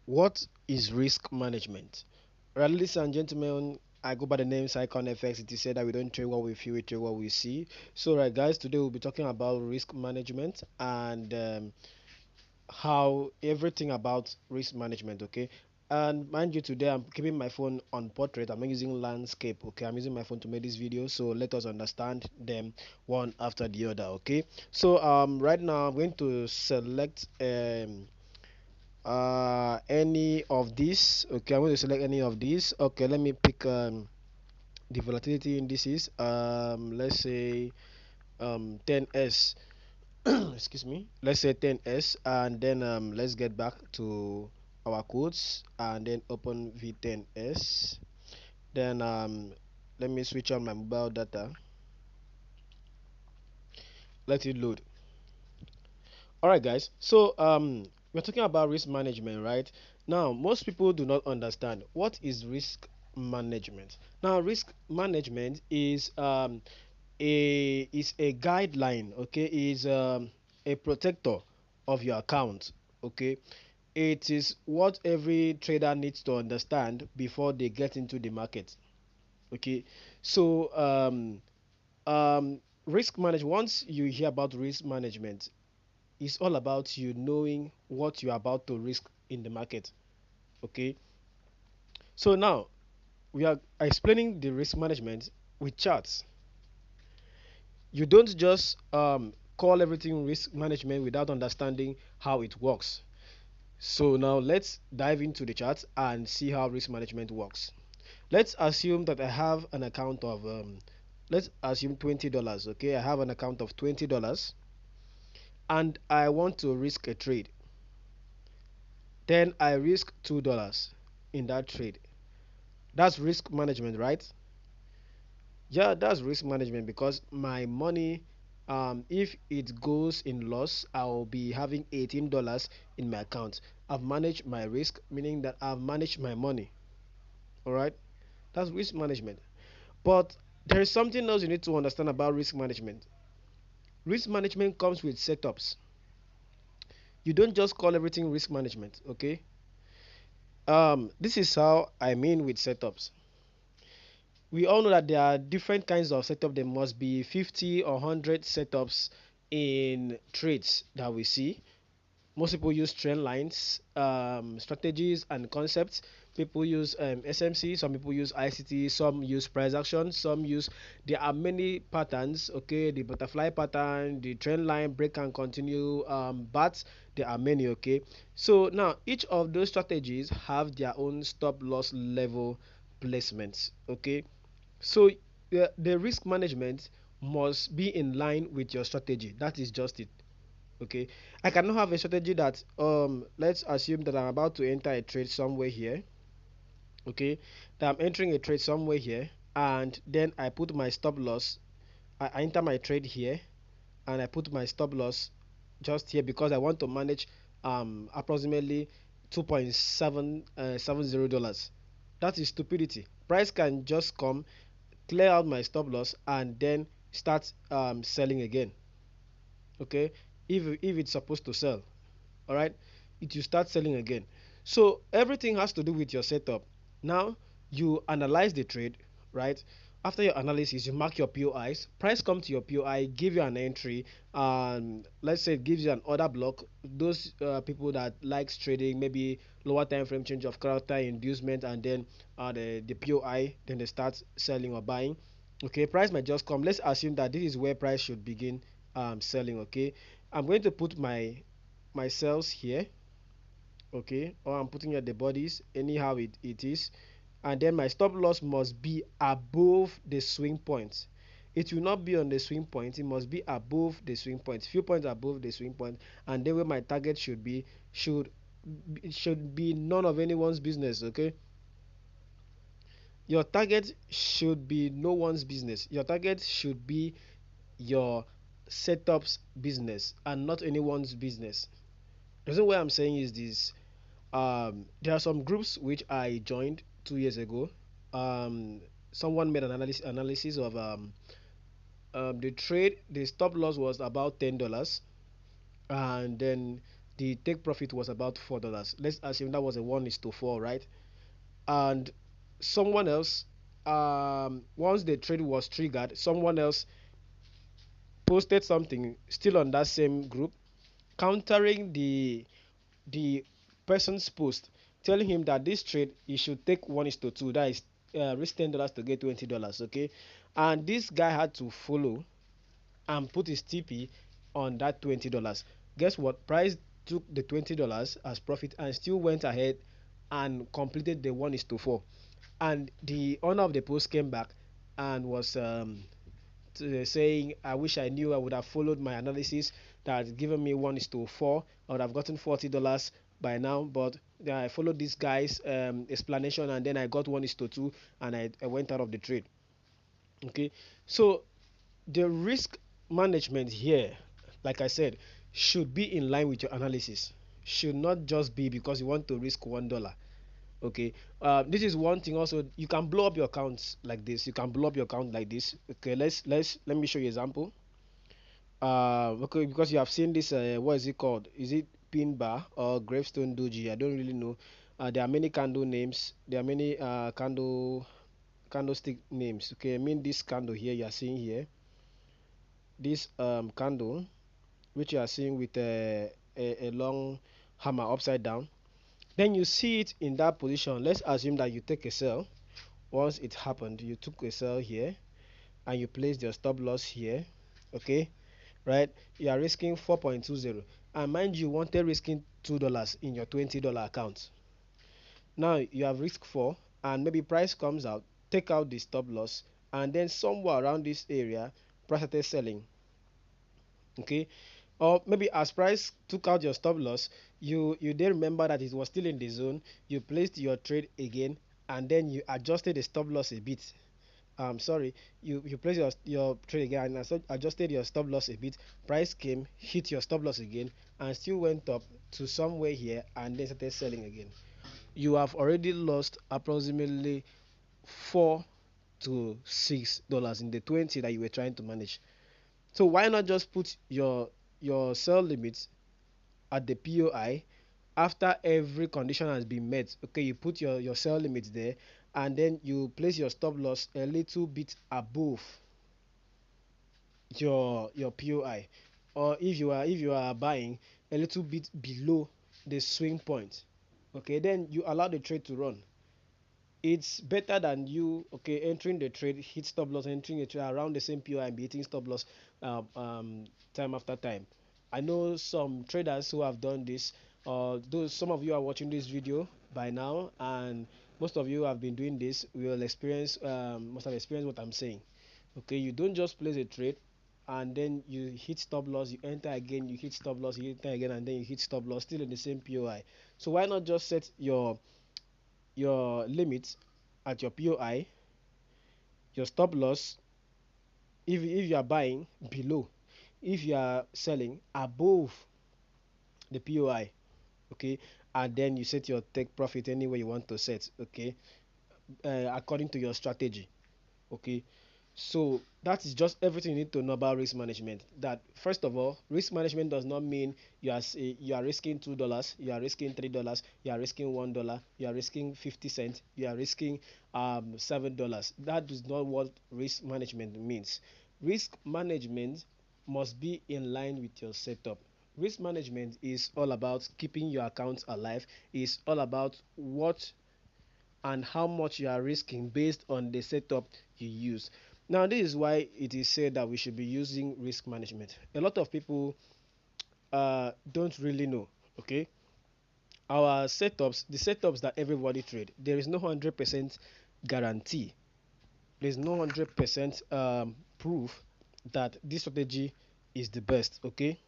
What is risk management? Right, ladies and gentlemen, I go by the name Cycon FX. It is said that we don't trade what we feel, we trade what we see. So, right, guys, today we'll be talking about risk management and how everything about risk management. Okay, and mind you, today I'm keeping my phone on portrait. I'm not using landscape. Okay, I'm using my phone to make this video. So let us understand them one after the other. Okay, so right now I'm going to select any of these. Okay, I'm going to select any of these. Okay, let me pick the volatility indices. Let's say 10s. Excuse me. Let's say 10s, and then let's get back to our codes and then open v10s. Then let me switch on my mobile data. Let it load. All right, guys. So we're talking about risk management, right? Now, most people do not understand what is risk management. Now, risk management is a guideline, okay? Is a protector of your account, okay? It is what every trader needs to understand before they get into the market, okay? So risk management. Once you hear about risk management, it's all about you knowing what you're about to risk in the market. Okay. So now we are explaining the risk management with charts. You don't just call everything risk management without understanding how it works. So now let's dive into the charts and see how risk management works. Let's assume that I have an account of let's assume $20. Okay, I have an account of $20 and I want to risk a trade. Then I risk $2 in that trade. That's risk management, right? Yeah, that's risk management because my money, if it goes in loss, I'll be having $18 in my account. I've managed my risk, meaning that I've managed my money. All right, that's risk management. But there is something else you need to understand about risk management. Risk management comes with setups. You don't just call everything risk management, okay? This is how I mean with setups. We all know that there are different kinds of setup. There must be 50 or 100 setups in trades that we see. Most people use trend lines, strategies, and concepts. People use SMC, some people use ICT, some use price action, some use. There are many patterns. Okay, the butterfly pattern, the trend line, break and continue, but there are many. Okay, so now each of those strategies have their own stop loss level placements. Okay, so the risk management must be in line with your strategy. That is just it. Okay, I cannot have a strategy that let's assume that I'm about to enter a trade somewhere here. Okay, that I'm entering a trade somewhere here, and then I put my stop loss. I enter my trade here, and I put my stop loss just here because I want to manage approximately 2.770 dollars. That is stupidity. Price can just come, clear out my stop loss, and then start selling again. Okay, if it's supposed to sell, all right, it will start selling again. So everything has to do with your setup. Now you analyze the trade, right? After your analysis, you mark your POIs. Price come to your POI, give you an entry. Let's say it gives you an order block. Those people that likes trading, maybe lower time frame, change of character, inducement, and then the POI, then they start selling or buying. Okay, price might just come. Let's assume that this is where price should begin selling. Okay, I'm going to put my cells here, okay, or I'm putting at the bodies anyhow it is, and then my stop loss must be above the swing point. It will not be on the swing point, it must be above the swing point, few points above the swing point, and then where my target should be should be none of anyone's business. Okay, your target should be no one's business. Your target should be your setup's business and not anyone's business. The reason why I'm saying is this: there are some groups which I joined 2 years ago. Someone made an analysis of the trade. The stop loss was about $10, and then the take profit was about $4. Let's assume that was a 1 is to 4, right? And someone else, once the trade was triggered, someone else posted something still on that same group, countering the person's post, telling him that this trade he should take 1 is to 2, that is risk $10 to get $20. Okay, and this guy had to follow and put his TP on that $20. Guess what? Price took the $20 as profit and still went ahead and completed the 1 is to 4. And the owner of the post came back and was saying, I wish I knew, I would have followed my analysis that had given me 1 is to 4. I would have gotten $40 by now, but I followed this guy's explanation and then I got 1 is to 2 and I went out of the trade. Okay, so the risk management here, like I said, should be in line with your analysis. Should not just be because you want to risk $1. Okay, this is one thing. Also, you can blow up your accounts like this. You can blow up your account like this. Okay, let me show you example. Okay, because you have seen this. What is it called? Is it pin bar or gravestone doji? I don't really know. There are many candle names. There are many candlestick names. Okay, I mean this candle here you are seeing here. This candle which you are seeing with a long hammer upside down, then you see it in that position. Let's assume that you take a sell. Once it happened, you took a sell here and you placed your stop loss here. Okay, right? You are risking 4.20, and mind you wanted risking $2 in your $20 account. Now you have risk 4, and maybe price comes out, take out the stop loss, and then somewhere around this area price started selling. Okay, or maybe as price took out your stop loss, you then remember that it was still in the zone, you placed your trade again, and then you adjusted the stop loss a bit. Sorry, you placed your trade again and adjusted your stop loss a bit. Price came, hit your stop loss again, and still went up to somewhere here and then started selling again. You have already lost approximately $4 to $6 in the 20 that you were trying to manage. So why not just put your sell limits at the POI after every condition has been met? Okay, you put your sell limits there, and then you place your stop loss a little bit above your POI, or if you are buying a little bit below the swing point. Okay, then you allow the trade to run. It's better than you, okay, entering the trade, hit stop loss, entering a trade around the same POI and be hitting stop loss time after time. I know some traders who have done this. Those Some of you are watching this video by now, and most of you have been doing this. Will experience must have experienced what I'm saying. Okay, you don't just place a trade and then you hit stop loss, you enter again, you hit stop loss, you enter again, and then you hit stop loss, still in the same POI. So why not just set your limits at your POI, your stop loss, if you are buying below, if you are selling above the POI, okay, and then you set your take profit anywhere you want to set, okay, according to your strategy, okay. So that is just everything you need to know about risk management. That first of all, risk management does not mean you are risking $2, you are risking $3, you are risking $1, you are risking 50 cents, you are risking $7. That is not what risk management means. Risk management must be in line with your setup. Risk management is all about keeping your accounts alive. It's all about what and how much you are risking based on the setup you use. Now, this is why it is said that we should be using risk management. A lot of people don't really know. Okay, our setups, the setups that everybody trade, there is no 100% guarantee. There is no 100% proof that this strategy is the best. Okay,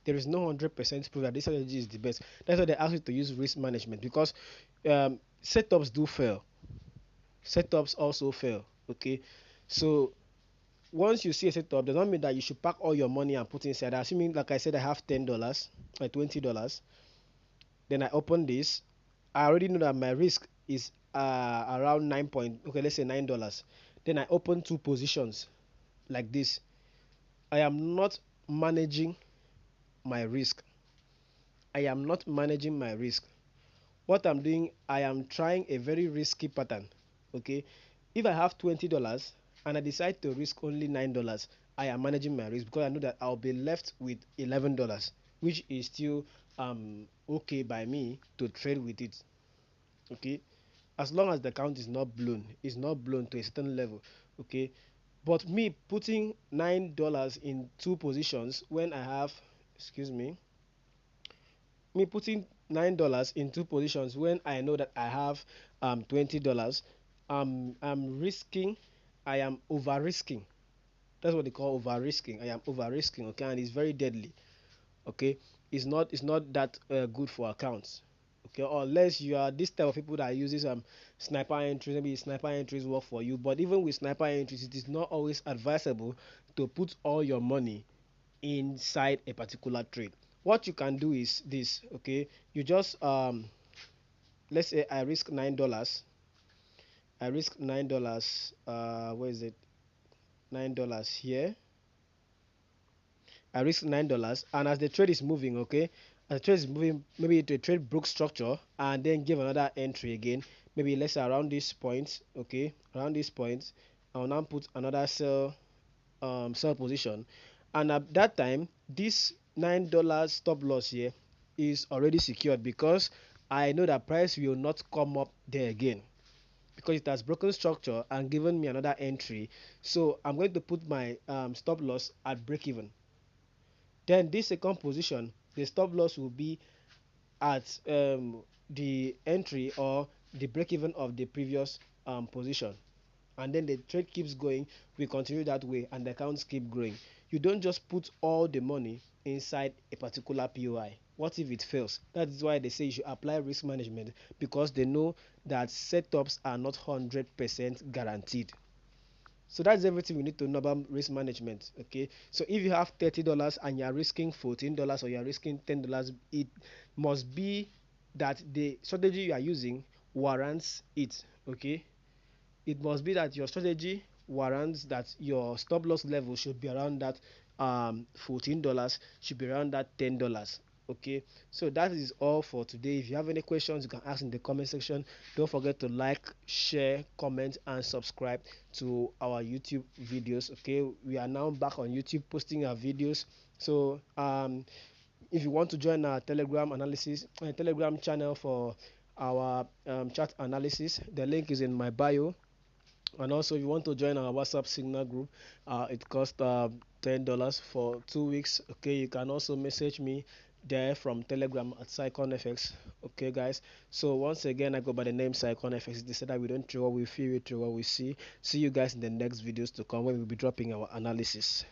there is no 100% proof that this strategy is the best. That's why they ask you to use risk management, because setups do fail. Setups also fail. Okay, so once you see a setup, does not mean that you should pack all your money and put inside. Assuming, like I said, I have $10 or $20, then I open this. I already know that my risk is around okay, let's say $9. Then I open two positions like this. I am not managing my risk. I am not managing my risk. What I'm doing, I am trying a very risky pattern. Okay, if I have $20 and I decide to risk only $9, I am managing my risk because I know that I'll be left with $11, which is still okay by me to trade with it. Okay, as long as the count is not blown to a certain level. Okay, but me putting $9 in two positions when I have, excuse me putting $9 in two positions when I know that I have $20, I'm risking, I am over risking. That's what they call over risking. I am over risking, okay, and it's very deadly. Okay, it's not that good for accounts. Okay, unless you are this type of people that uses sniper entries, maybe sniper entries work for you. But even with sniper entries, it is not always advisable to put all your money inside a particular trade. What you can do is this, okay? You just let's say I risk $9. Where is it? $9 here. I risk $9, and as the trade is moving, okay, as the trade is moving, maybe the trade broke structure and then give another entry again. Maybe let's say around this point, okay, around this point, I'll now put another sell position, and at that time, this $9 stop loss here is already secured because I know that price will not come up there again because it has broken structure and given me another entry. So I'm going to put my stop loss at break even. Then this second position, the stop loss will be at the entry or the break even of the previous position. And then the trade keeps going, we continue that way, and the accounts keep growing. You don't just put all the money inside a particular POI. What if it fails? That is why they say you should apply risk management, because they know that setups are not 100% guaranteed. So that's everything we need to know about risk management. Okay, so if you have $30 and you're risking $14 or you're risking $10, it must be that the strategy you are using warrants it. Okay, it must be that your strategy warrants that your stop loss level should be around that $14, should be around that $10. Okay, so that is all for today. If you have any questions, you can ask in the comment section. Don't forget to like, share, comment, and subscribe to our YouTube videos. Okay, we are now back on YouTube posting our videos. So if you want to join our telegram channel for our chart analysis, the link is in my bio. And also, if you want to join our WhatsApp Signal group, it costs $10 for 2 weeks. Okay, you can also message me there from Telegram at PsychonFX. Okay, guys. So once again, I go by the name PsychonFX. They said that we don't throw what we feel, we throw what we see. See you guys in the next videos to come when we'll be dropping our analysis.